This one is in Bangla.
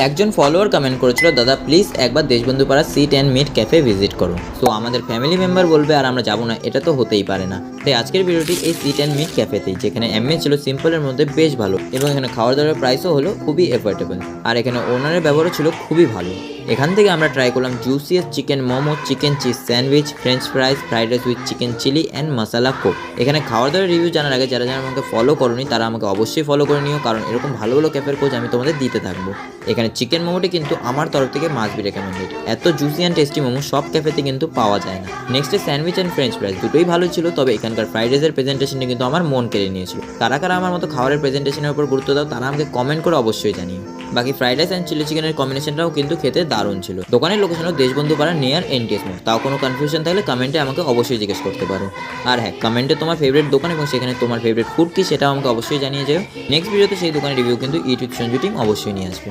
একজন ফলোয়ার কমেন্ট করেছিল, দাদা প্লিজ একবার Deshbandhu Para sit and meet cafe visit করো। তো আমাদের ফ্যামিলি মেম্বার বলবে আর আমরা যাবো না, এটা তো হতেই পারে না। তাই আজকের ভিডিওটি এই সিট অ্যান্ড মিট ক্যাফেতেই, যেখানে এমএ ছিল সিম্পলের মধ্যে বেশ ভালো, এবং এখানে খাওয়ার দাওয়ার প্রাইসও হলো খুবই এফোর্ডেবল, আর এখানে ওনারের ব্যবহারও ছিল খুবই ভালো। এখান থেকে আমরা ট্রাই করলাম juicious chicken momo, chicken cheese sandwich, French fries, fried rice with chicken chilli and masala coke. এখানে খাওয়ার দাওয়ার রিভিউ জানার আগে যারা যারা আমাকে ফলো করোনি তারা আমাকে অবশ্যই ফলো করে নিও, কারণ এরকম ভালো ভালো ক্যাফের খোঁজ আমি তোমাদের দিতে থাকবো। এখানে চিকেন মোমোটি কিন্তু আমার তরফ থেকে মাস্ট বি রেকমেন্ডেড। এত জুসি অ্যান্ড টেস্টি মোমো সব ক্যাফেতে কিন্তু পাওয়া যায় না। নেক্সটে স্যান্ডউইচ অ্যান্ড ফ্রেঞ্চ ফ্রাইজ দুটোই ভালো ছিল, তবে এখানকার ফ্রাইড রাইসের প্রেজেন্টেশনটা কিন্তু আমার মন কেড়ে নিয়েছিল। কারা কারা আমার মতো খাবারের প্রেজেন্টেশনের উপর গুরুত্ব দাও তারা আমাকে কমেন্ট করে অবশ্যই জানিও। বাকি ফ্রাইড রাইস অ্যান্ড চিলি চিকেনের কম্বিনেশনটাও কিন্তু খেতে দারুণ ছিল। দোকানের লোকেশনও দেশবন্ধু পাড়া নিয়ার এনটিএস মোড়। তাও কোনো কনফিউশন থাকলে কমেন্টে আমাকে অবশ্যই জিজ্ঞেস করতে পারো। আর হ্যাঁ, কমেন্টে তোমার ফেভারিট দোকান এবং সেখানে তোমার ফেভারিট ফুড কি সেটাও আমাকে অবশ্যই জানিয়ে যাও। নেক্সট ভিডিওতে সেই দোকানের রিভিউ কিন্তু ইট উইথ সঞ্জু টিম অবশ্যই নিয়ে আসবে।